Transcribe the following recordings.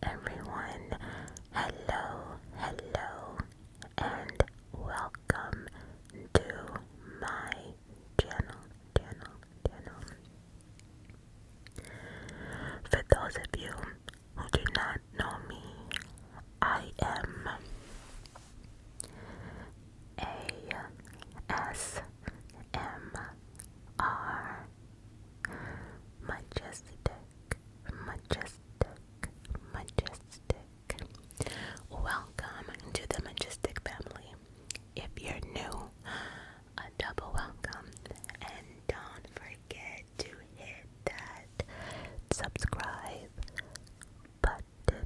everyone. Hello, and welcome to my channel. For those of you who do not know me, I am ASMR Majestic. Welcome to the Majestic family. If you're new, a double welcome, and don't forget to hit that subscribe button.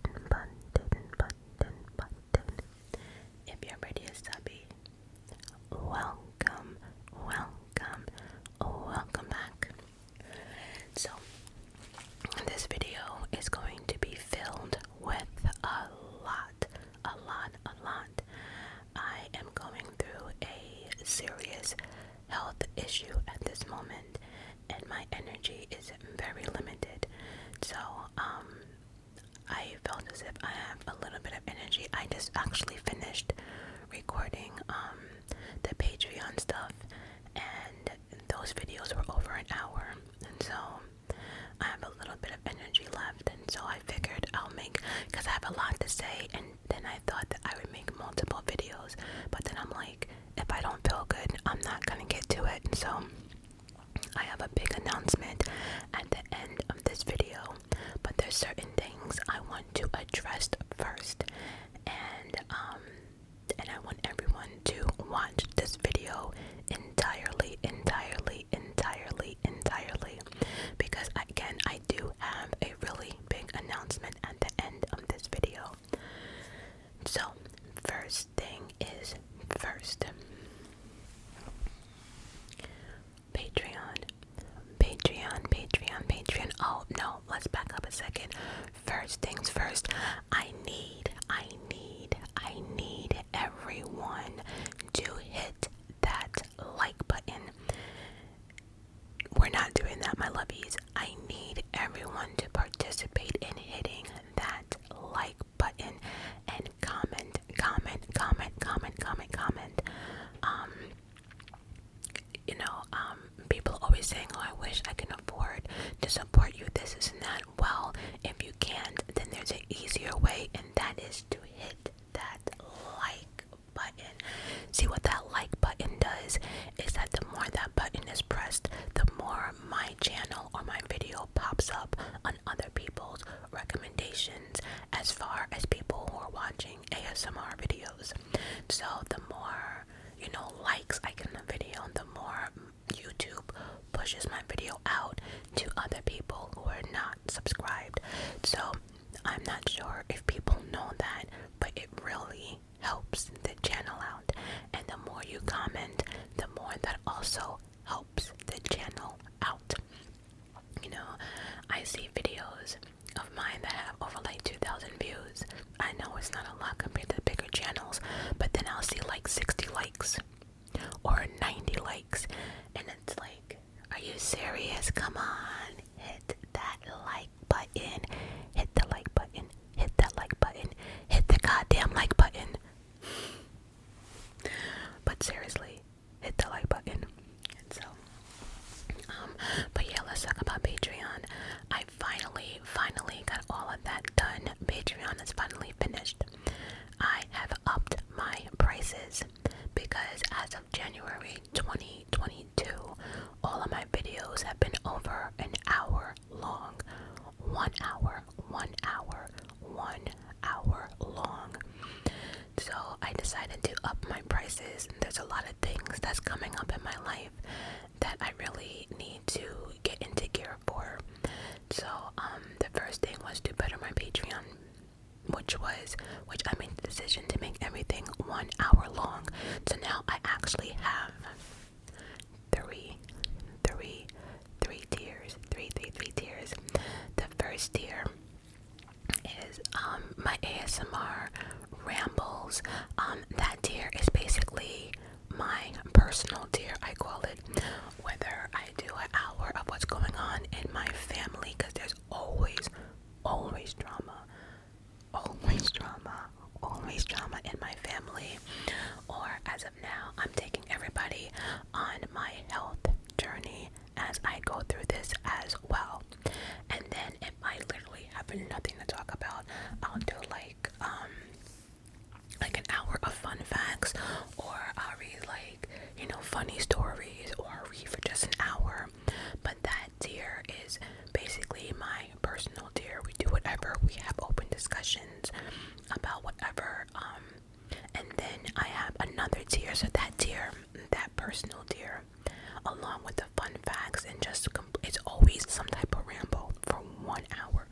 If you're ready to subby, welcome back. So this video is going to be filled with a lot. I am going through a serious health issue at this moment, and my energy is very limited. So, I felt as if I have a little bit of energy. I just actually finished recording the Patreon stuff, and those videos were over an hour, and so I have a little bit of energy left, and so I figured I'll make, because I have a lot to say, and then I thought that I would make multiple videos, but then I'm like, if I don't feel good, I'm not gonna get to it. And so I have a big announcement at the end of this video, but there's certain things I want to address first, and I want everyone to watch this video entirely, because again, I do have a really big announcement at the end of this video. So, first thing is first. Patreon. Oh no, let's back up a second. First things first. I need everyone to hit that like button. We're not doing that, my lovies. I need everyone to participate in hitting that like button and comment. People always saying, oh, I wish I can afford to support you, this and that. Well, if you can't, then there's an easier way, and that is to hit that like button. See, what that like button does is that the more that button is pressed, the more my channel or my video pops up on other people's recommendations as far as people who are watching ASMR videos. So the more, likes I get in a video, the more YouTube pushes my video out to other people who are not subscribed. So I'm not sure if people know that, but it really helps the channel out. And the more you comment, the more that also helps the channel out. I see videos of mine that have over like 2,000 views. I know it's not a lot compared to bigger channels, but then I'll see like 60 likes or 90 likes, and it's like, are you serious? Come on, hit that like button, hit the like button, hit that like button, hit the goddamn like button. But seriously, hit the like button. And so, but yeah, let's talk about Patreon. I finally got all of that done. Patreon is finally finished. I have upped my prices because as of January 2022, all of my videos have been over an hour long. 1 hour long. So I decided to up my prices. There's a lot of things that's coming up in my life that I really need to get into gear for. So the first thing was to better my Patreon, which I made the decision to make everything 1 hour long. So now I actually have three tiers. The first tier is my ASMR rambles. That tier is basically my personal tier, I call it, whether I do an hour of what's going on in my family, because there's always drama. my personal tier. We do whatever. We have open discussions about whatever. And then I have another tier. So that tier, that personal tier, along with the fun facts and just it's always some type of ramble for 1 hour,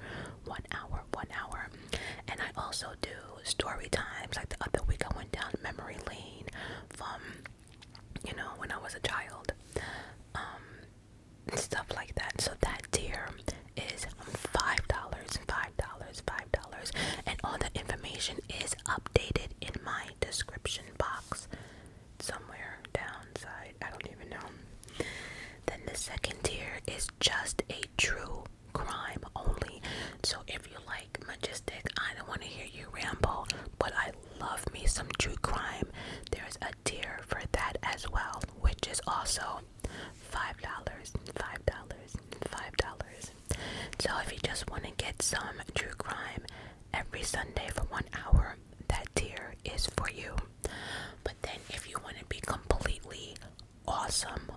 1 hour, 1 hour. And I also do story times. Like the other week, I went down memory lane from, when I was a child, stuff like that. So that tier is $5, $5, and all the information is updated in my description box somewhere downside. I don't even know. Then the second tier is just a true crime only. So if you like Majestic, I don't want to hear you ramble, but I love me some true crime. There's a tier for that as well, which is also $5, $5. So if you just want to get some true crime every Sunday for 1 hour, that tier is for you. But then if you want to be completely awesome,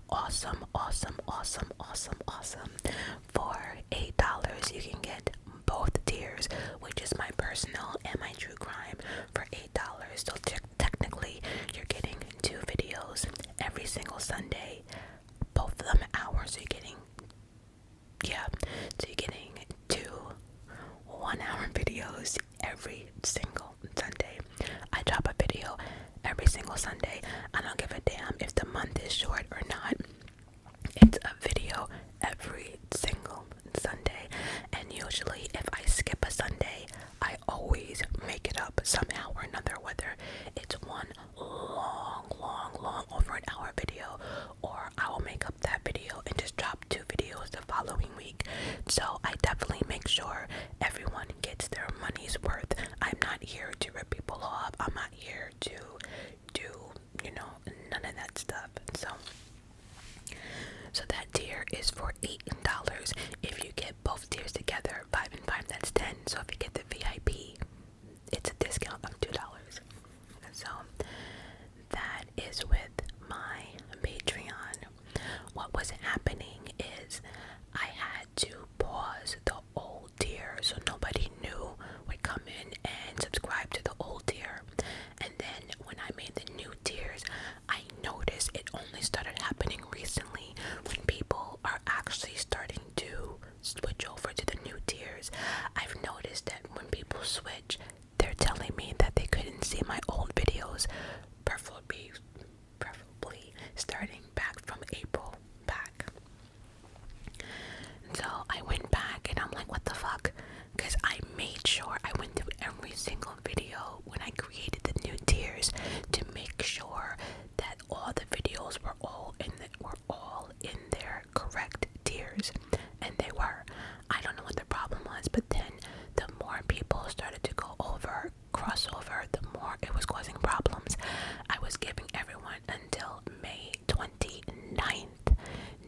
for $8 you can get both tiers, which is my personal and my true crime, for $8. So technically you're getting 2 videos every single Sunday, both of them hours. So you're getting 2 1-hour videos every single Sunday. I drop a video every single Sunday. I don't give a damn if the month is short or not. It's a video every single Sunday. And usually if I skip a Sunday, I always make it up somehow or another, whether it's one long over an hour video, or I will make up that video and just drop 2 videos the following week. So I definitely make sure everyone gets their money's worth. I'm not here to rip people off. I'm not here to do, none of that stuff. So that tier is for $8. If you get both tiers together, 5 and 5, that's 10. So if you get the VIP, it's a discount of $2. So that is with my Patreon. What was happening is I had to pause the old tier so nobody new would come in and subscribe to the old tier. And then when I made the new tiers, I noticed it only started happening recently when people are actually starting to switch over to the new tiers. I've noticed that when people switch, they're telling me that they couldn't see my old videos, preferably starting back from April back. So I went back and I'm like, what the fuck? Because I made sure I went through every single video when I created the new tiers to make sure that all the videos were all in their correct tiers, and they were. I don't know what the problem was, but then the more people started to crossover, the more it was causing problems. I was giving everyone until May 29th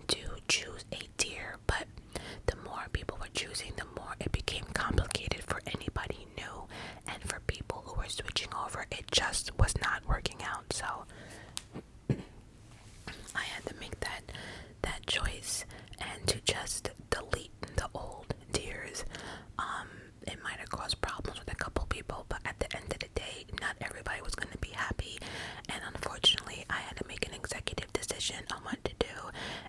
to choose a tier, but the more people were choosing, the more it became complicated for anybody new, and for people who were switching over, it just was not working out. So I had to make that choice and to just delete the old tiers. It might have caused problems with a couple people, but at the end of the day, not everybody was going to be happy, and unfortunately I had to make an executive decision on what to do,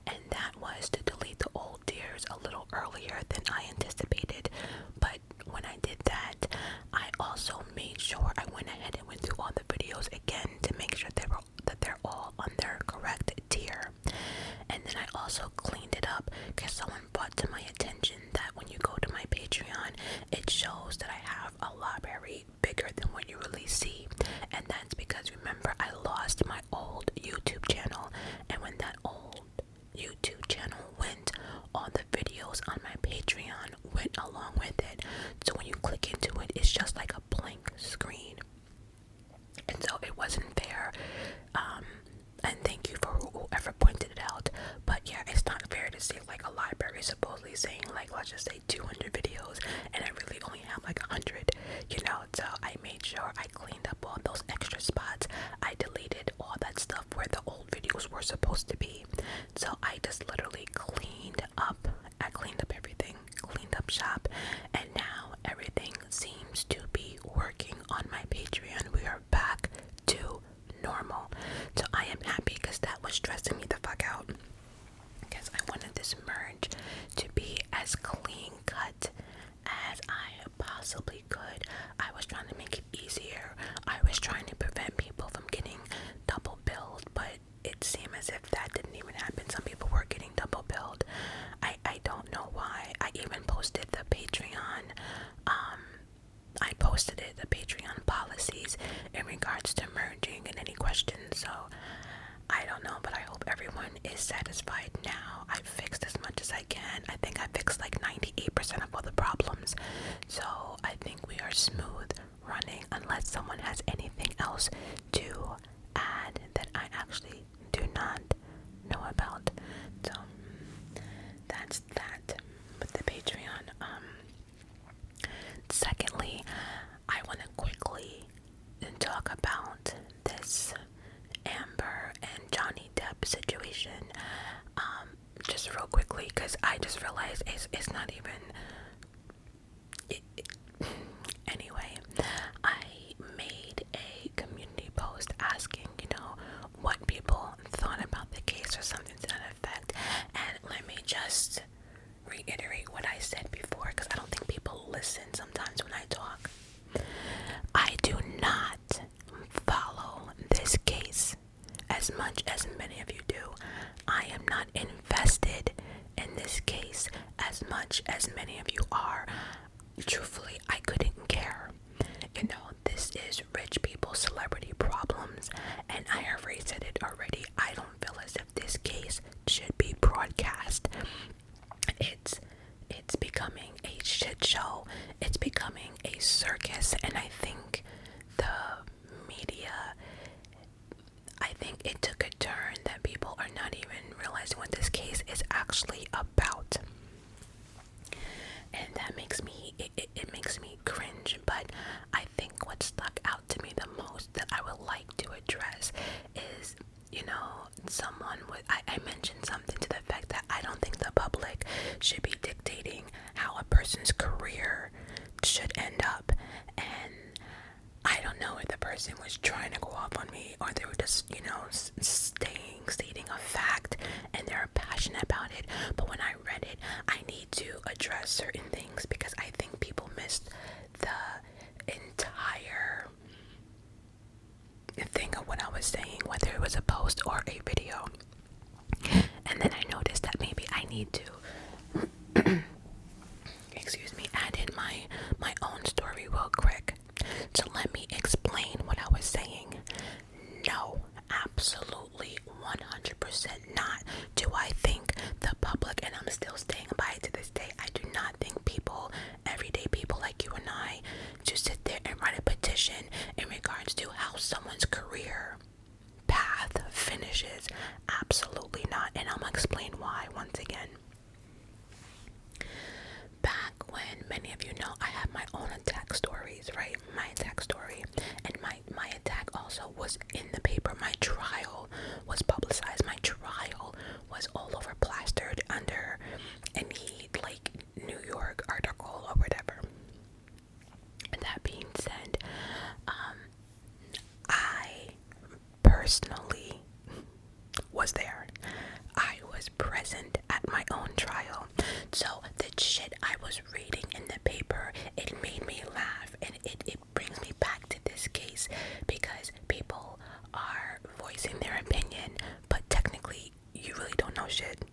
and that was to delete the old tiers a little earlier than I anticipated. But when I did that, I also made sure I went ahead and went through all the videos again to make sure that they're all on their correct tier. And then I also cleaned it up because someone brought to my attention that when you go to my Patreon, it shows that I have a library bigger than what you really see. And that's because, remember, I lost my old YouTube channel, and when that old YouTube channel went, all the videos on my Patreon went along with it. So when you click into it, it's just like a blank screen. And so it wasn't fair. And thank you for whoever pointed it out. But yeah, it's not fair to see like a library supposedly saying like, let's just say 200 videos, and I really only have like 100, So I made sure I cleaned up all those extra spots. I deleted all that stuff where the old videos were supposed to be. So I just literally cleaned up. I cleaned up everything, cleaned up shop, and now everything seems to be working on my Patreon. We are back to normal. So I am happy because that was stressing me the fuck out. Because I wanted this merge to be as clean cut as I possibly could. I was trying to make it easier. I was trying to prevent people from getting double billed, but it seemed as if that didn't even happen. Some people were getting double billed. I don't know why. I even posted the Patreon. I posted it, the Patreon policies in regards to merging and any questions. So I don't know, but I hope everyone is satisfied now. I fixed as much as I can. I think I fixed like 98% of all the problems. So I think we are smooth running unless someone has anything else to add that I actually do not know about. So that's that with the Patreon. Secondly, I want to quickly talk about this Amber and Johnny Depp situation, just real quickly, because I just realized it's not even anyway. I made a community post asking, what people thought about the case or something to that effect, and let me just reiterate what I said before, because I don't think people listen sometimes when I talk. I do not follow this case as much as many of you do. I am not invested in this case as much as many of you are. Truthfully, I couldn't care. This is rich people, celebrity problems, and I have raised it already. I don't feel as if this case should be broadcast. It's becoming a shit show. It's becoming a circus, and I think the media, it took a turn that people are not even realizing what this case is actually about. And that makes me, it makes me cringe, but I think what stuck out to me the most that I would like to address is, I mentioned something to the fact that I don't think the public should be dictating how a person's career should end up, and I don't know if the person was trying to go off on me or they were just, stating a fact and they're passionate about it. But when I read it, I need to address certain things because I think people missed the entire thing of what I was saying, whether it was a post or a video. And then I noticed that maybe I need to add in my own story real quick. So let me explain what I was saying. No, absolutely 100% not do I think the public, and I'm still staying by it to this day, I do not think people, everyday people like you and I, to sit there and write a petition in regards to how someone's career path finishes. Absolutely not, and I'm gonna explain why once again. Back when many of you know I have my own attack stories, right? My attack story, and my attack also was in the paper. My trial was publicized. My trial was all over plastered under any New York article or whatever. That being said, I personally was there. I was present at my own trial. So the shit I was reading in the paper, it made me laugh, and it brings me back to this case because people are voicing their opinion, but technically you really don't know shit.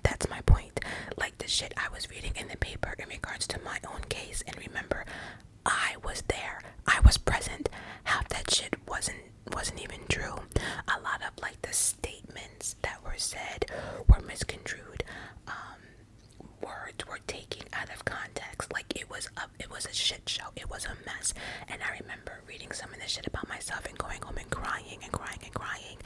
That's my point. Like the shit I was reading in the paper in regards to my own case, and remember, I was there. I was present. Half that shit wasn't even true. A lot of the statements that were said were misconstrued. Words were taken out of context. It was a shit show. It was a mess. And I remember reading some of this shit about myself and going home and crying and crying and crying.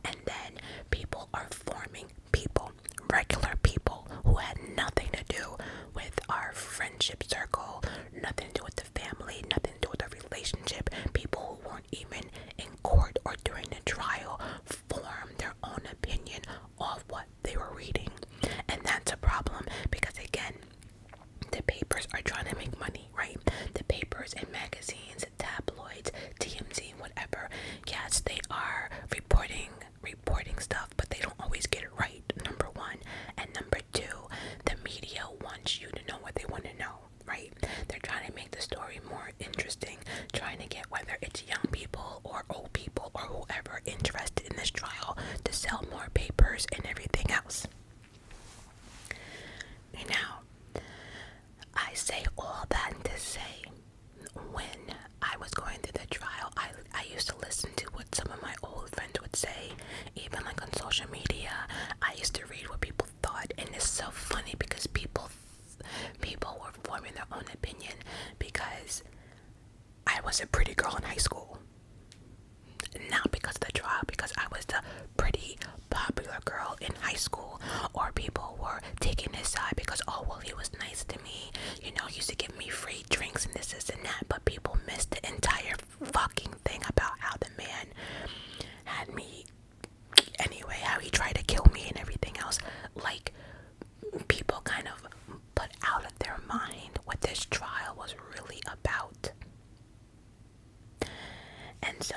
And then people are forming people, regular people who had nothing to do with our friendship circle, nothing to do with the family, nothing to do with the relationship. People who weren't even in court or during the trial formed their own opinion of what they were reading. And that's a problem because, again, the paper say all that to say, when I was going through the trial, I used to listen to what some of my old friends would say, even like on social media. I used to read what people thought, and it's so funny because people were forming their own opinion because I was a pretty girl in high school. Not because of the trial, because I was the pretty popular girl in high school, or people were taking his side because, oh well, he was nice to me, you know, he used to give me free drinks and this and that. But people missed the entire fucking thing about how the man had me anyway, how he tried to kill me and everything else. Like, people kind of put out of their mind what this trial was really about. And so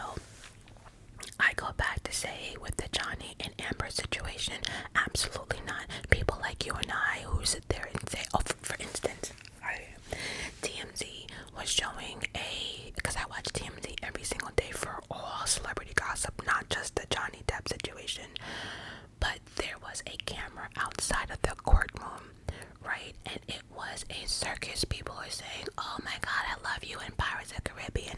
I go back to say, with the Johnny and Amber situation, absolutely not. People like you and I who sit there and say, oh, for instance, TMZ was showing because I watch TMZ every single day for all celebrity gossip, not just the Johnny Depp situation, but there was a camera outside of the courtroom, right? And it was a circus. People are saying, oh my god, I love you in Pirates of the Caribbean.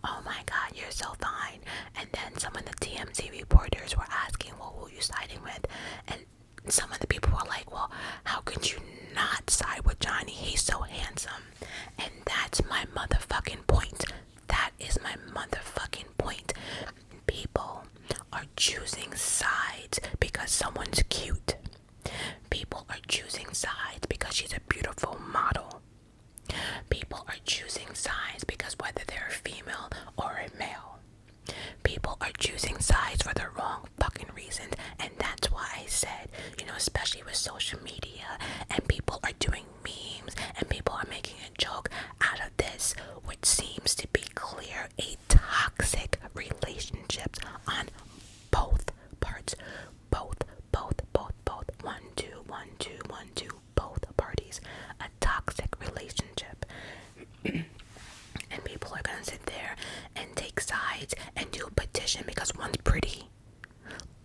Oh my god, you're so fine. And then some of the TMZ reporters were asking, well, who are you siding with? And some of the people were like, well, how could you not side with Johnny? He's so handsome. And that's my motherfucking point. That is my motherfucking point. People are choosing sides because someone's cute. People are choosing sides because she's a beautiful model. People are choosing sides because whether they're a female or a male. People are choosing sides for the wrong fucking reasons. And that's why I said, you know, especially with social media, and people are doing memes, and people are making a joke out of this, which seems to be clear, a toxic relationship on both parts. Both. One, two, both parties. A toxic relationship. And people are gonna sit there and take sides and do a petition because one's pretty.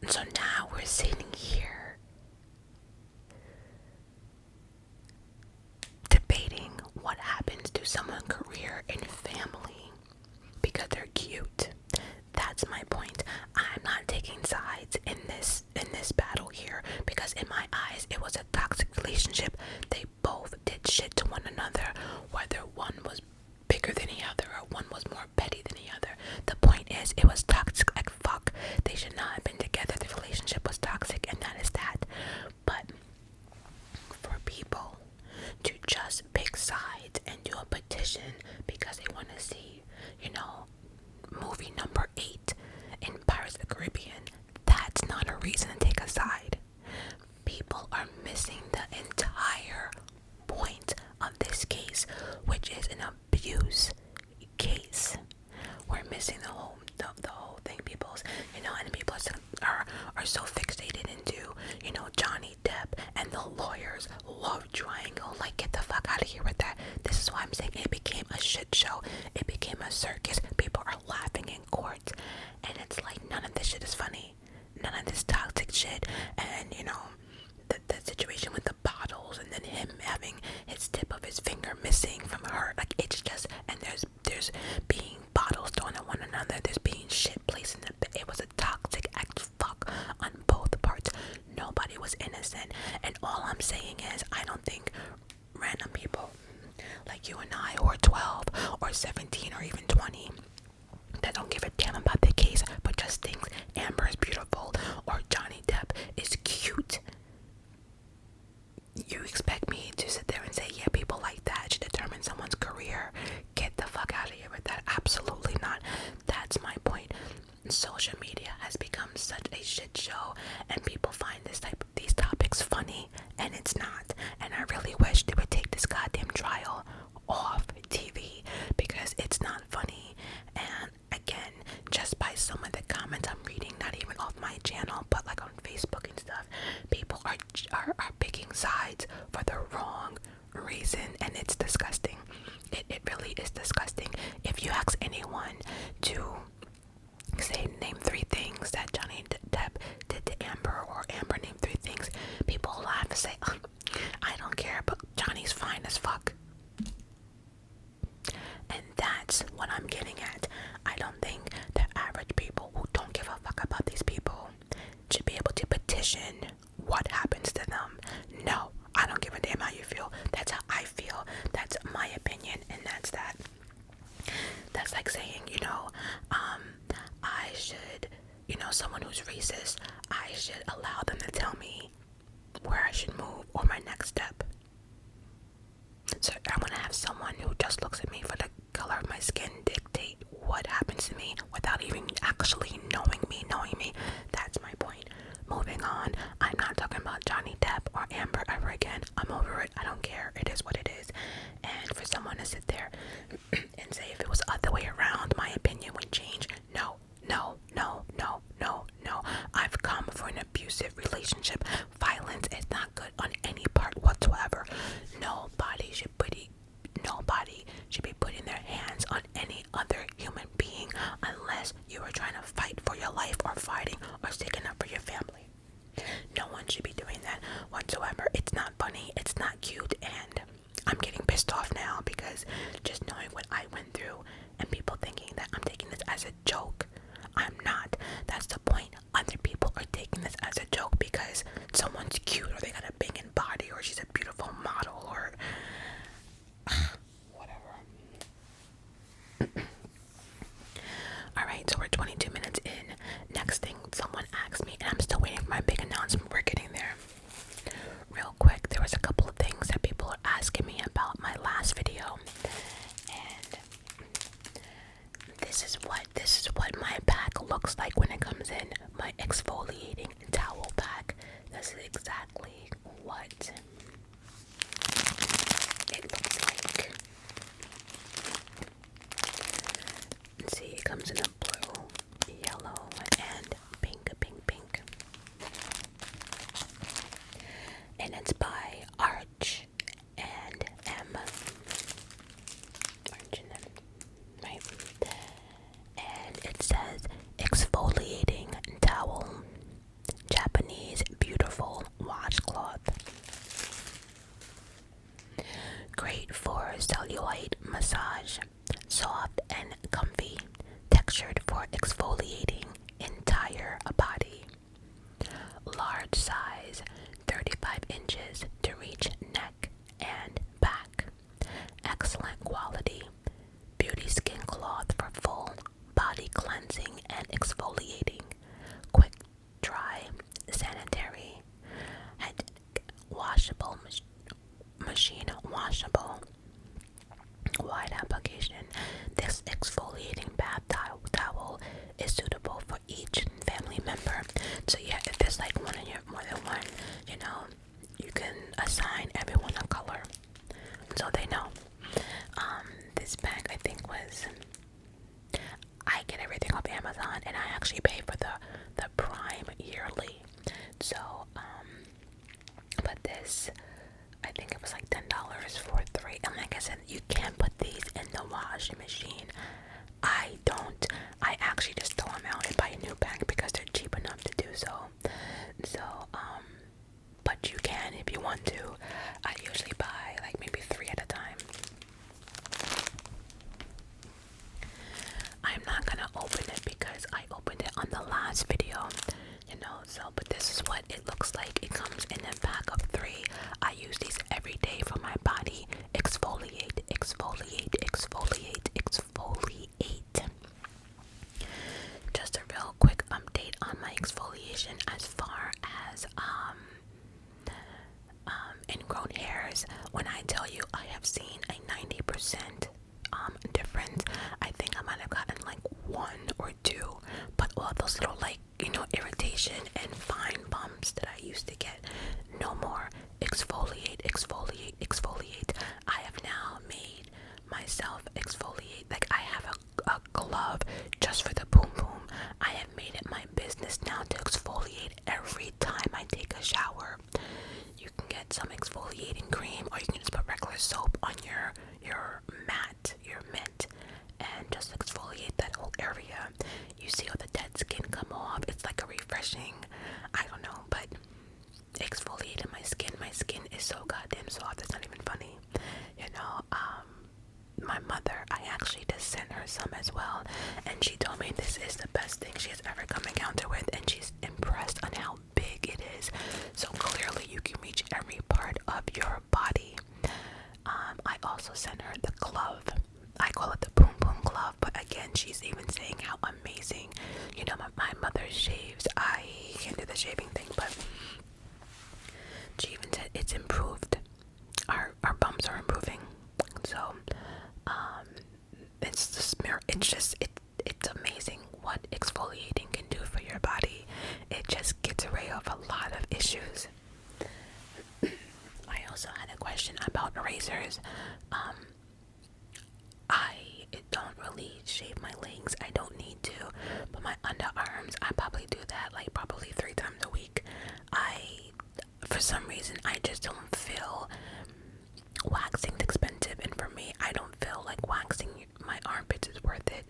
So now we're sitting here debating what happens to someone's career and family because they're cute. That's my point. I'm not taking sides in this battle here because in my eyes it was a toxic relationship. They both did shit to one another, whether one was bigger than the other or one was more petty than the other. The point is, it was toxic like fuck. They should not have been together. The relationship was toxic, and that is that. But for people to just pick sides and do a petition because they want to see, you know, movie number 8 in Pirates of the Caribbean, that's not a reason to take a side. People are missing the entire point of this case, which is an abuse case. We're missing the whole thing. People's, you know, and people are so fixated into, you know, Johnny Depp, and the lawyers love triangle. Like, get the fuck out of here with that. This is why I'm saying it became a shit show. It became a circus. People are laughing in court, and it's like none of this shit is funny. None of this toxic shit. And you know, the situation with the bottles, and then him having his tip of his finger missing from her, like, it's just, and there's being bottles thrown at one another, there's being shit placed in the bed. It was a toxic act, fuck, on both parts. Nobody was innocent. And all I'm saying is, I don't think random people like you and I, who are 12 or 17 or even 20, that don't give a damn about the case, but just thinks Amber is beautiful or Johnny Depp is cute, you expect me to sit there and say, yeah, people like that should determine someone's career? Get the fuck out of here with that. Absolutely not. That's my point. Social media has become such a shit show, and people find these topics funny, and it's not. And I really wish they would take this goddamn trial off TV because it's not funny like saying, I should, someone who's racist, I should allow them to tell me where I should move or my next step. So I want to have someone who just looks at me for the color of my skin dictate what happens to me without even actually knowing me. That's my point. Moving on. I'm not talking about Johnny Depp or Amber ever again. I'm over it. I don't care. It is what it is. And for someone to sit there and say if it was the other way around, my opinion would change. No. I've come for an abusive relationship. Violence is not good on any part whatsoever. Nobody should be putting their hands on any other human being unless you are trying to fight for your life or fighting or sticking up for your family. No one should be doing that whatsoever. It's not funny, it's not cute, and I'm getting pissed off now because just knowing what I went through and people thinking that I'm taking this as a joke. I'm not. That's the point. Other people are taking this as a joke because someone's cute or they got a banging body or she's a beautiful model or whatever. Alright, so we're 22 minutes in. Next thing someone asked me, and I'm still waiting for my big announcement. We're getting there. Real quick, there was a couple of things that people are asking me about my last video. And this is what my pack looks like when it comes in. My exfoliating towel pack. This is exactly what it looks like. See, it comes in a blue, yellow, and pink. And it's by Arch and M. Arch and M, right? And it says exfoliating towel, Japanese beautiful washcloth. Great for cellulite massage, soft and comfy, textured for exfoliating entire body. Large size, 35 inches to reach neck and back. Excellent quality, beauty skin cloth for full body cleansing and exfoliating. Quick dry, sanitary, washable, machine washable. Wide application. This exfoliating bath towel is suitable for each family member. So yeah, if there's like more than one, you can assign everyone a color so they know. This bag I think I get everything off Amazon and I actually pay for the Prime yearly. So but this, I think it was like $10 for 3. And like I said, you can put these in the washing machine. I don't. I actually just throw them out and buy a new bag because they're cheap enough to do so. But you can if you want to. I usually buy like maybe 3 at a time. I'm not gonna open it because I opened it on the last video, but this is what it looks like. It comes in a pack of 3. I use these every day for my body. Exfoliate. Just a real quick update on my exfoliation as far as ingrown hairs. When I tell you I have seen a 90% difference, I think I might have gotten like 1 or 2, but all those little irritation and fine bumps that I used to get, no more. Exfoliate. I have now made myself exfoliate. Like I have a glove just for the boom boom. I have made it my business now to exfoliate every time I take a shower. You can get some exfoliating cream or you can just put regular soap on your mat, your mitt, and just exfoliate that whole area. You see all the dead skin come off. It's like a refreshing, I don't know, but exfoliating my skin. My skin is so goddamn soft, it's not even funny. My mother, I actually just sent her some as well, and she told me this is the best thing she has ever come encounter with, and she's impressed on how big it is. So clearly you can reach every part of your body. I also sent her the glove. I call it the boom boom glove, but again, she's even saying how amazing, you know, my mother shaves. I can't do the shaving thing, but she even said it's improved. Our bumps are improving. So it's amazing what exfoliating can do for your body. It just gets rid of a lot of issues. I also had a question about razors. I don't really shave my legs. I don't need to, but my underarms, I probably do that like probably 3 times a week. For some reason, I just don't feel waxing's expensive, and for me, I don't feel like waxing my armpits is worth it.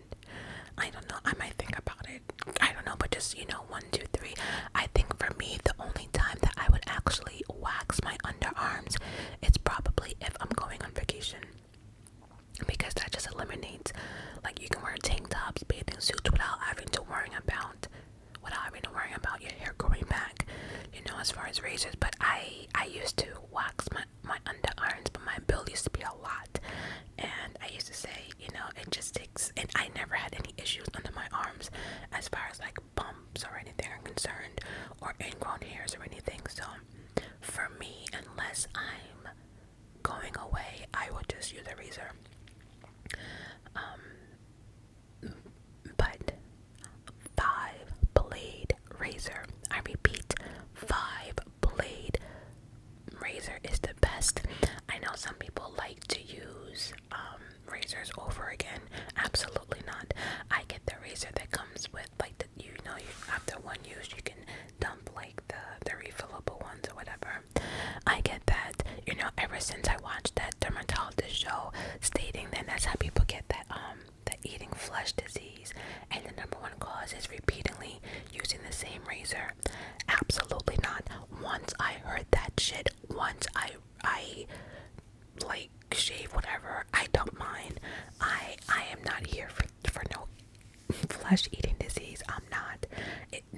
I don't know. I might think about it. I don't know, but just, you know, 1, 2, 3. I think for me, the only time that I would actually wax my underarms, it's probably if I'm going on vacation, because that just eliminates, like, you can wear tank tops, bathing suits without having to worry about your hair growing back, you know, as far as razors. But I used to wax my underarms, but my bill used to be a lot, and I used to say, you know, it just takes, and I never had any issues under my arms as far as like bumps or anything are concerned, or ingrown hairs or anything. So for me, unless I'm going away, I will just use a razor. But 5-blade razor, I repeat, 5-blade razor is the best. I know some people like to use razors over again. Absolutely not. I get the razor that comes with like the, you know, after one use you can dump like the refillable ones or whatever. I get that, you know, ever since I watched that dermatologist show stating that that's how people get that eating flesh disease, and the number one cause is repeatedly using the same razor. Absolutely not. Once I heard that shit, once I like shave whatever, I don't mind. I am not here for no flesh eating disease. I'm not.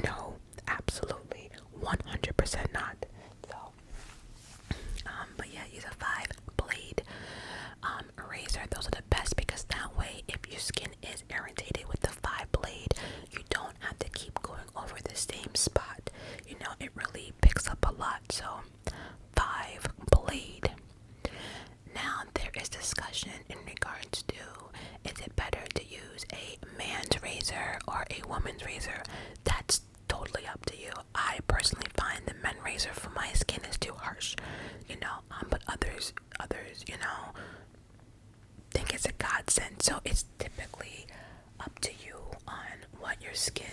No, absolutely 100% not. So but yeah, use a 5-blade razor. Those are the best, because that way, if your skin is irritated with the 5-blade, you don't have to keep going over the same spot. You know, it really picks up a lot. So 5-blade. Now there is discussion in regards to, is it better to use a man's razor or a woman's razor? That's totally up to you. I personally find the men's razor for my skin is too harsh, you know, but others, you know, think it's a godsend. So it's typically up to you on what your skin,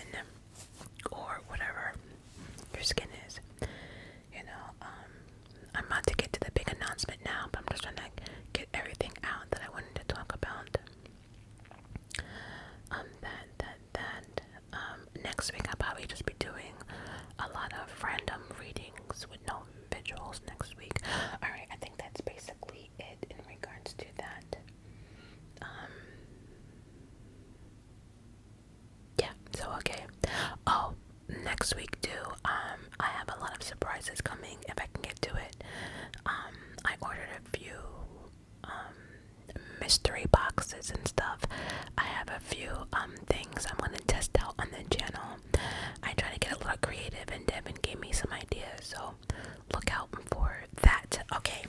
or whatever your skin is, you know. I'm about to get to the big announcement now, but I'm just trying to get everything out that I wanted to talk about. Next week I'll probably just be doing a lot of random readings with no visuals next week. Alright, I think that's basically it in regards to that. Yeah, so okay. Oh, next week too, I have a lot of surprises coming if I can get to it. I ordered a few mystery boxes and stuff. I have a few things I'm gonna test out on the channel. I try to get a little creative, and Devin gave me some ideas, so look out for that. Okay,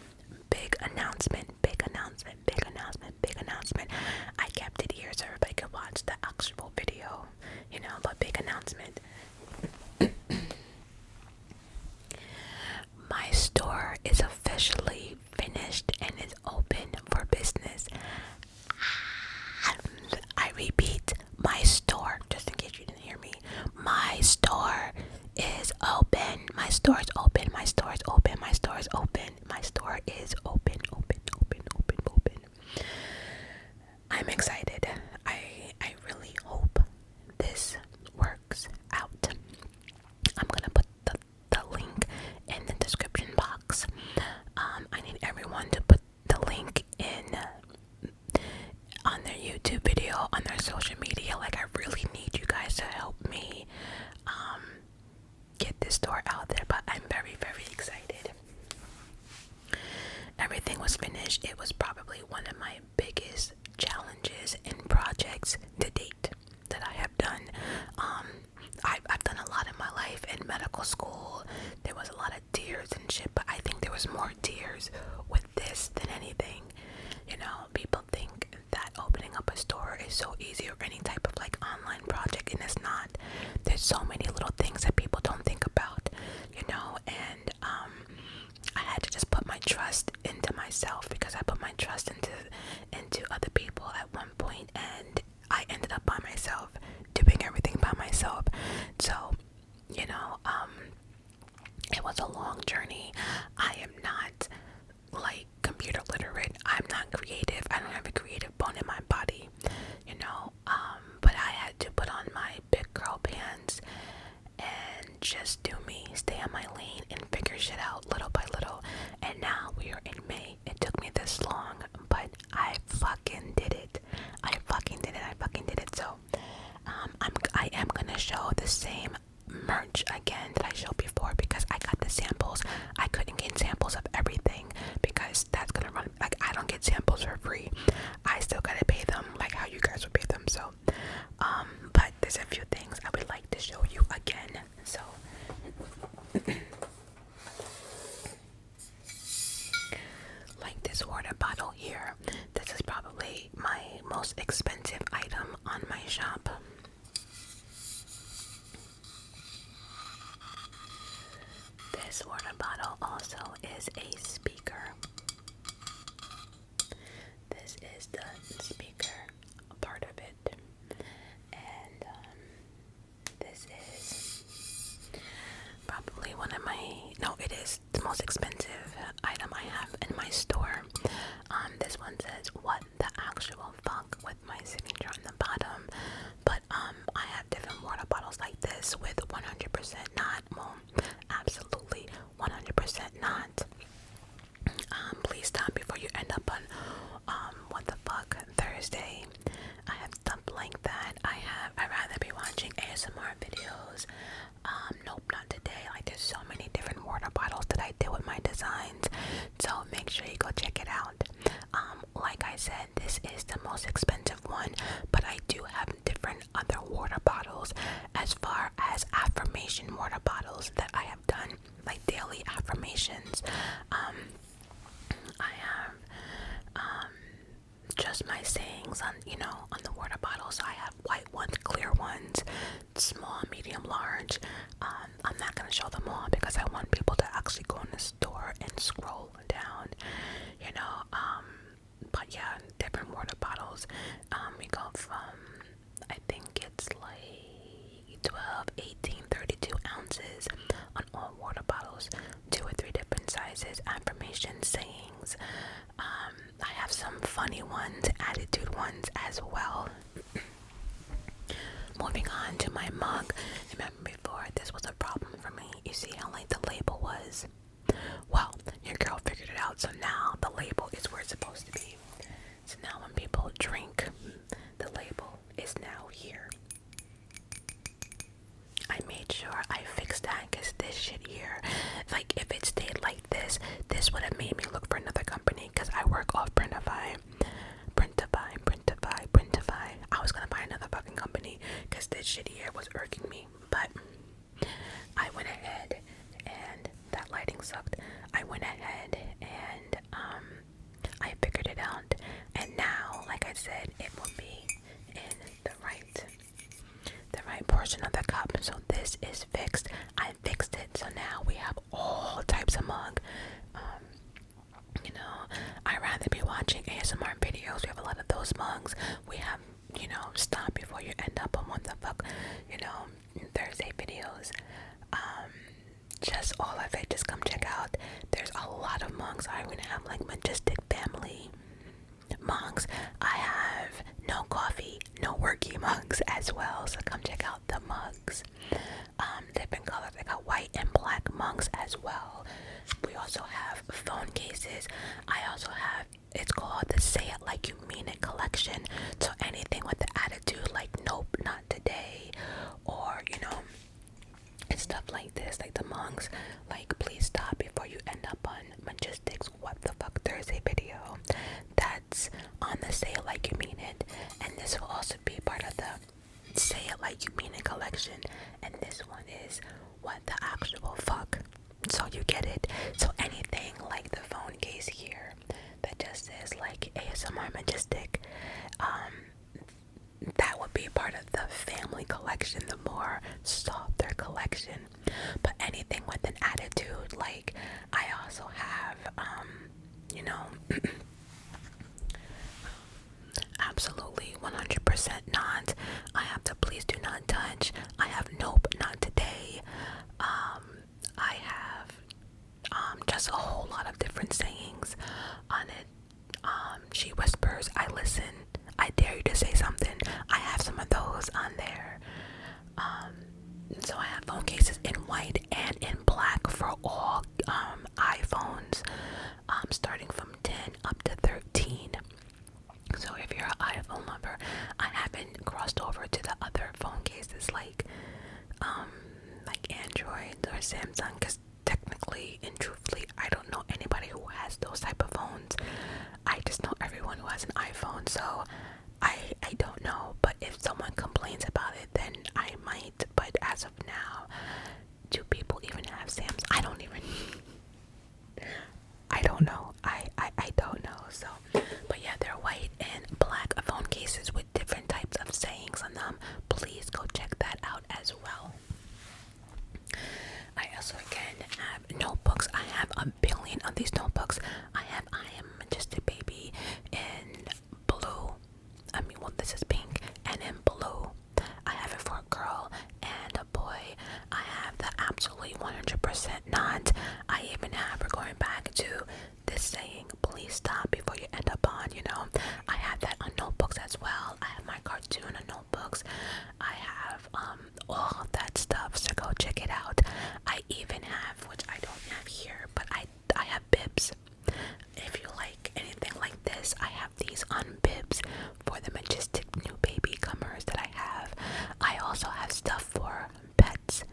big announcement. I kept it here so everybody could watch the actual video, you know, but big announcement. My store is officially finished and is open for business. I repeat, my store, just in case you didn't hear me, my store is open. My store is open. My store is open. My store is open. My store is open. I'm excited. I really hope this works out. I'm gonna put the link in the description box. I need everyone to put the link in on their YouTube video, on their social media. Like, I really need you guys to help me get this store out there. But I'm very, very excited. Everything was finished. It was probably one of my biggest challenges and projects to date. the same merch again that I showed before because I got the samples. I couldn't get samples of everything because that's gonna run, like, I don't get samples for free. I still gotta pay them like how you guys would pay them. So but there's a few things I would like to show you again. So like this water bottle here, this is probably my most expensive item on my shop. This water bottle also is a speaker. This is the speaker part of it, and this is probably one of my, no, it is the most expensive item I have in my store. This one says "What the actual fuck" with my signature on the bottom, but I have different water bottles like this with 100% not, well, absolutely 100% not. Please stop before you end up on What the Fuck Thursday. I have stuff like that. I'd rather be watching ASMR videos. Nope, not today. Like, there's so many different water bottles that I do with my designs, so make sure you go check it out. Like I said, this is the most expensive one, but I do have different other water bottles as far as affirmation water bottles that I have done, like daily affirmations. I have just my sayings on, on the water bottles. I have white ones, clear ones, small, medium, large. I'm not gonna show them all because I want people to actually go in the store and scroll down, but yeah, different water bottles. We go from, I think it's like 12, 18, 32 ounces on all water bottles, 2 or 3 different sizes, affirmation sayings. I have some funny ones, attitude ones as well. Moving on to my mug. Remember before, this was a problem for me. You see how like the label was? Well, your girl figured it out, so now the label is where it's supposed to be. So now when people drink, the label is now here. I made sure I fixed that because this shit here, like if it stayed like this would have made me look for another company because I work off Printify. I was gonna buy another fucking company because this shit here was irking me, but I went ahead and that lighting sucked. I went ahead and I figured it out, and now, like I said, it will be in the right portion of the cup. So this is fixed. I fixed it, so now we have all types of mug. I'd rather be watching ASMR videos. We have a lot of those mugs. We have, stop before you end up on What the Fuck, Thursday videos. Just all of it, just come check out. There's a lot of mugs. I even have like Majestic family mugs. I have no coffee, no worky mugs as well, so come check out the mugs. Different colors. I got white and black mugs as well. We also have phone cases. I also have, it's called the Say It Like You Mean It collection. So anything with the attitude like nope, not today, or it's stuff like this, like the mugs, like please stop before you end up on Majestic's What the Fuck Thursday video. That's on the Say It Like You Mean It, and this will also be part of the Say It Like You Mean It collection, and this one is What the Actual Fuck. So you get it. So anything like the phone case here that just says like ASMR Majestic, that would be part of the family collection, the more softer collection. But anything with an attitude, like I also have, absolutely 100% not. I have the please do not touch. I have nope, not today. I have just a whole lot of different sayings on it. She whispers, I listen. I dare you to say something. I have some of those on there. So I have phone cases in white and in black for all iPhones, starting from 10 up to 13. So if you're an iPhone lover, I haven't crossed over to the other phone cases like Samsung, because technically and truthfully, I don't know anybody who has those type of phones. I just know everyone who has an iPhone, so I don't know. But if someone complains about it, then I might. But as of now, do people even have Samsung? I don't even. I don't know. I don't know. So, but yeah, they're white and black phone cases with different types of sayings on them. Please go check that out as well. I also again have notebooks. I have a billion of these notebooks. I am Majestic Baby in blue. I mean, well, this is pink, and in blue. I have it for a girl and a boy. I have the absolutely 100% not. I even have, we're going back to this saying, please stop before you end up on, I have that on notebooks as well. I have my cartoon on notebooks. I have all of that stuff, so go check it out. I even have, which I don't have here, but I have bibs. If you like anything like this, I have these on bibs for the Majestic new baby comers that I have. I also have stuff for pets.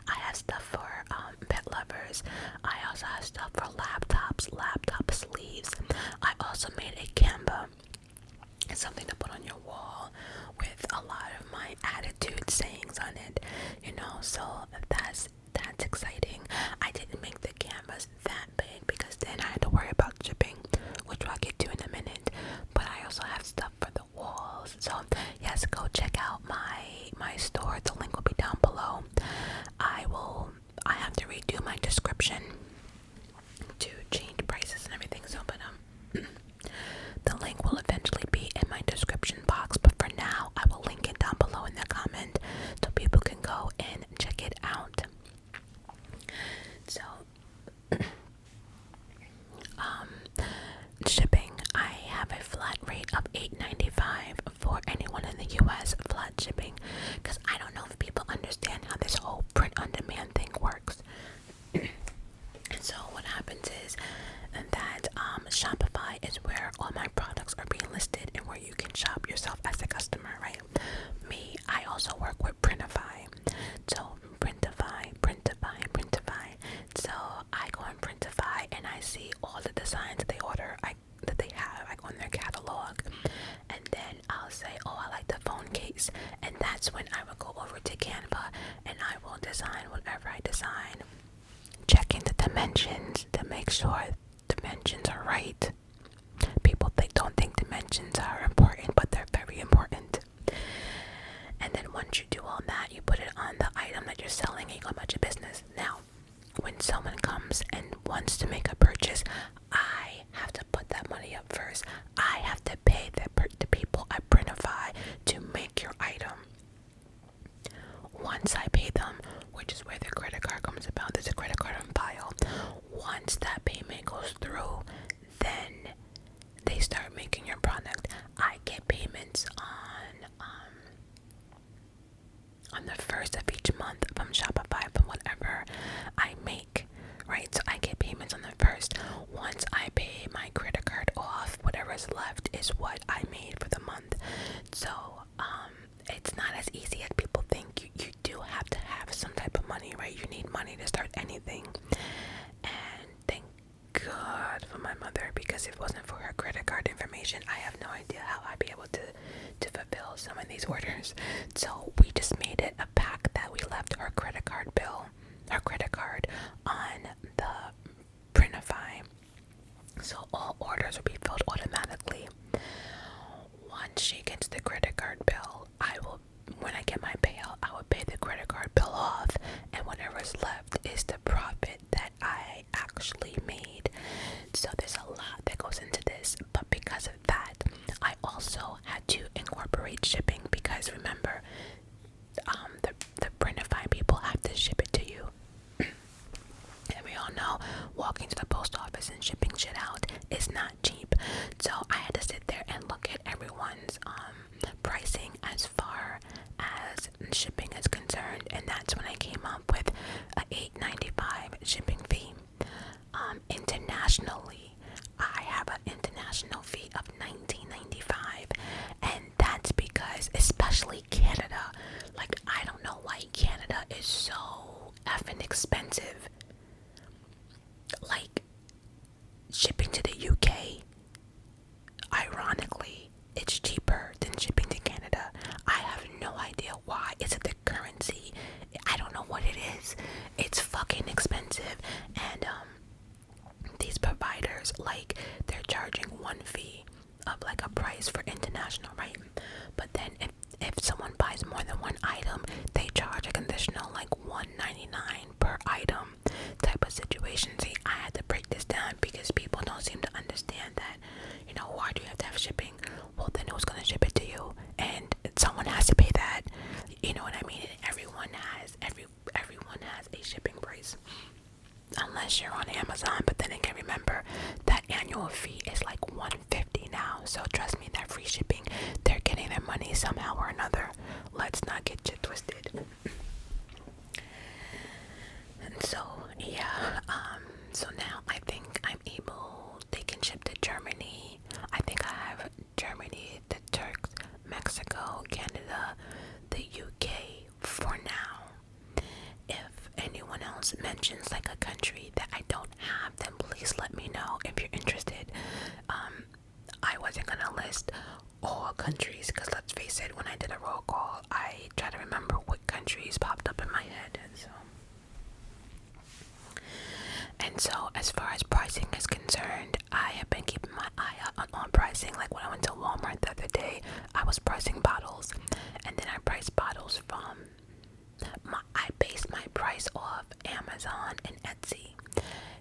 I have stuff for pet lovers. I also have stuff for laptop sleeves. I also made a Canva. It's something to put on your wall with a lot of my attitude sayings on it, so that's exciting. I didn't make the canvas that big because then I had to worry about shipping, which I'll get to in a minute. But I also have stuff for the walls. So yes, go check out my store. The link will be down below. I have to redo my description to change prices and everything, so but the link will eventually be in my description box, but for now I will link it down below in the comment so people can go and check it out. So shipping, I have a flat rate of $8.95 for anyone in the US, flat shipping, because I don't know if people understand how this whole print on demand thing works. And so what happens is that Shopify is where all my products are being listed and where you can shop yourself as a customer, right? I also work with Printify. So Printify. So I go on Printify and I see all the designs that they order, that they have. I go in their catalog, and then I'll say, oh, I like the phone case, and that's when I will go over to Canva and I will design whatever I design, checking the dimensions to make sure dimensions are right. People don't think dimensions are important, but they're very important. And then once you do all that, you put it on the item that you're selling and you go about your business. Now, when someone comes and wants to make a purchase, I have to put that money up first. I have to pay the people at Printify to make your item. Once I pay them, which is where the credit card comes about, there's a credit card on file. Once that payment goes through, then they start making your product. I get payments on the first of each month from Shopify from whatever I make, right? So I get payments on the first. Once I pay my credit card off, whatever's left is what I made for the month. So it's not as easy as people think. You do have to have some type of money, right? You need money to start anything. And thank God for my mother, because if it wasn't for her credit card information, I have no idea how I'd be able to fulfill some of these orders. So we just made it a pact that we left her credit card on the Printify, so all orders will be filled automatically. Once she gets the credit card bill, when I get my payout, I will pay the credit card bill off, and whatever's left is the profit that I actually made. So there's a lot that goes into this, but because of that, I also had to incorporate shipping, because remember, the Printify people have to ship it to you. And we all know walking to the post office and shipping shit out is not cheap. So I had to sit there and look at everyone's pricing as far as shipping is concerned, and that's when I came up with a $8.95 shipping fee. Internationally, I have an international fee of $19.95, and that's because, especially Canada, like I don't know why Canada one fee of like a price for international, right? But then if someone buys more than one item, they charge an additional like $1.99 per item type of situation. See, I had to break this down because people don't seem to understand that, you know, why do you have to have shipping? Well, then who's gonna ship it to you? And someone has to pay that. You know what I mean? And everyone has a shipping price. Unless you're on Amazon, but then again, remember that annual fee is like $150 now. So trust me, that free shipping, they're getting their money somehow or another. Let's not get you twisted. And so yeah, so now I think I'm able. They can ship to Germany. I think I have Germany, the Turks, Mexico, Canada, the UK for now. If anyone else mentions like a country that I don't have, then please let me know if you're interested. I wasn't gonna list all countries because let's face it, when I did a roll call, I try to remember what countries popped up in my head. And so as far as pricing is concerned, I have been keeping my eye out on pricing. Like when I went to Walmart the other day, I was pricing bottles, and then I priced bottles from I based my price off Amazon and Etsy,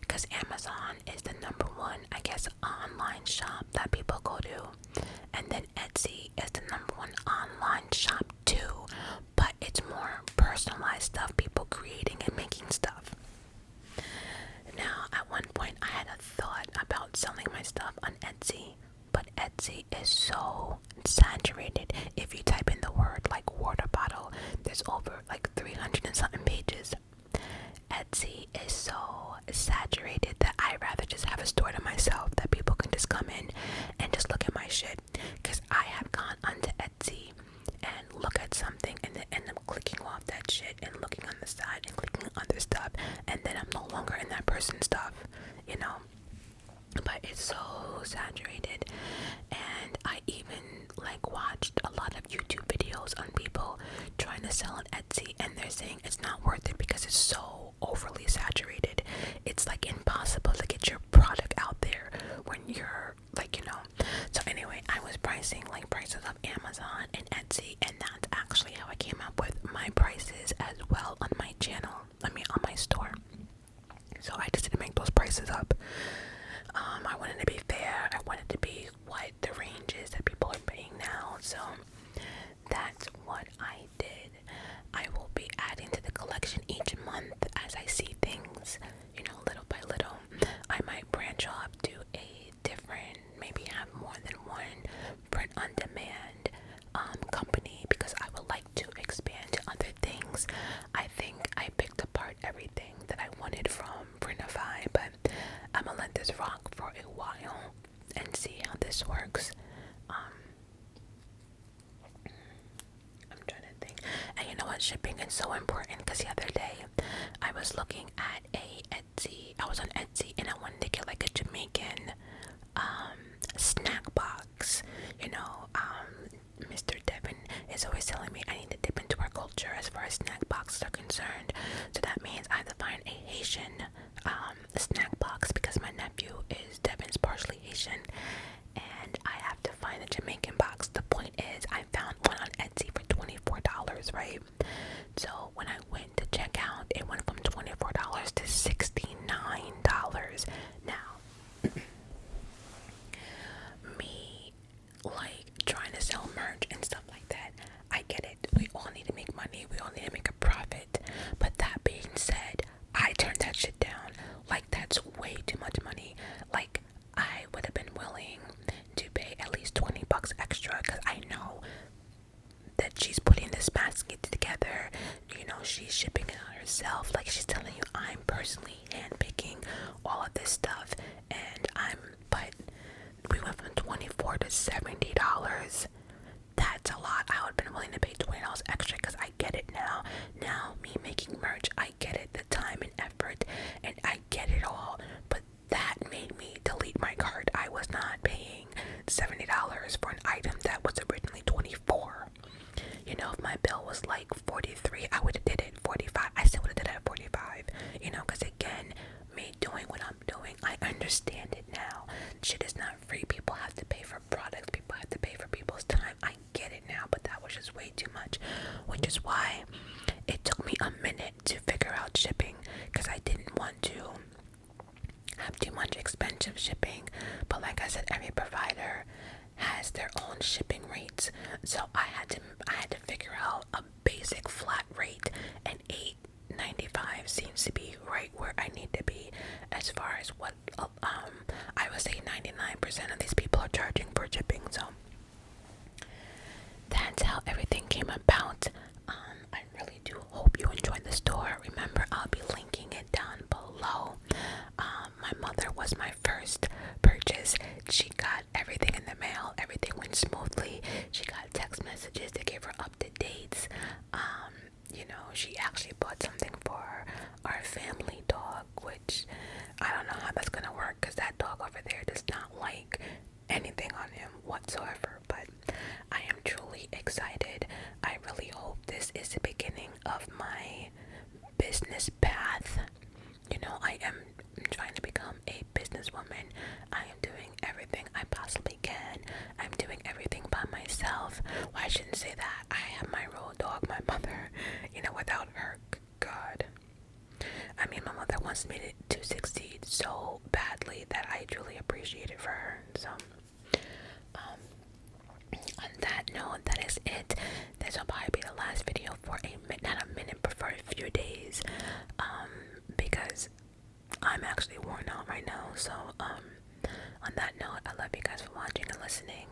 because Amazon is the number one, I guess, online shop that people go to, and then Etsy is the number one online shop too, but it's more personalized stuff, people creating and making stuff. Now, at one point, I had a thought about selling my stuff on Etsy, but Etsy is so saturated. If you type in the word like water bottle, there's over like 300 and something pages. Etsy is so saturated that I'd rather just have a store to myself that people can just come in and just look at my shit. Because I have gone onto Etsy and look at something and then end up clicking off that shit and looking on the side and clicking on other stuff, and then I'm no longer in that person's stuff, you know. But it's so saturated, and I even like watched a lot of YouTube videos on people trying to sell on Etsy, and they're saying it's not worth it because it's so overly saturated. It's like impossible to get your product out there when you're like, you know. So anyway, I was pricing like prices of Amazon and Etsy, and that's actually how I came up with my prices as well on my channel. On my store. So I just didn't make those prices up. I wanted to be fair. I wanted to be what the range is that people are paying now. So that's what I did. I will be adding to the collection each month as I see things, you know, little by little. I might branch off to a different, maybe have more than one print on demand company, because I would like to expand to other things. I think I picked apart everything that I wanted from Printify, but I'm gonna let this rock for a while and see how this works. I'm trying to think. And you know what, shipping is so important, because the other day I was looking at I was on Etsy and I wanted to get like a Jamaican snack box. You know, Mr. Devin is always telling me I need to dip into our culture as far as snack boxes are concerned. So that means I have to find a Haitian snack box, because my nephew is Devin's partially Haitian, and I have to find a Jamaican box. The point is, I found one on Etsy for $24, right? So when I went to check out, it went from $24 to $69. Now, me like trying to sell merch and stuff like that, I get it. We all need to make money. We all need to make a profit. But that being said, I turned that shit down. Like, that's way too much money. Like, I would have been willing to pay at least $20 extra, because I know that she's putting this basket together. You know, she's shipping it out herself. Like, she's telling you, I'm personally handpicking all of this stuff, and but we went from $24 to $70. That's a lot. I would have been willing to pay $20 extra, because I get it now. Now, me making merch, I get it, the time and effort, and I get it all. But that made me delete my cart. I was not paying $70 for an item that was originally $24. You know, if my bill was like $43, I would have did it. $45, I still would have did it at $45. You know, because again, me doing what I'm doing, I understand it now. Shit is not free. People which is why it took me a minute to figure out shipping, because I didn't want to have too much expensive shipping. But like I said, every provider has their own shipping rates, so I had to figure out a basic flat rate, and $8.95 seems to be right where I need to be as far as what I would say 99% of these people are charging for shipping. So that's how everything came about. I really do hope you enjoyed the store. Remember, I'll be linking it down below. My mother was my first purchase. She got everything in the mail. Everything went smoothly. She got text messages that gave her up to dates. She actually bought something for our family dog, which I don't know how that's gonna work, because that dog over there does not like anything on him whatsoever. But I am truly excited. I really hope this is the beginning of my business path. I am trying to become a businesswoman. I am doing everything I possibly can. I'm doing everything by myself. Well, I shouldn't say that. I have my road dog, my mother. Without her, God. I mean, my mother wants me to succeed so badly that I truly appreciate it for her. So, on that note, that is it. This will probably be the last video for not a minute, but for a few days. Because I'm actually worn out right now. So, on that note, I love you guys for watching and listening,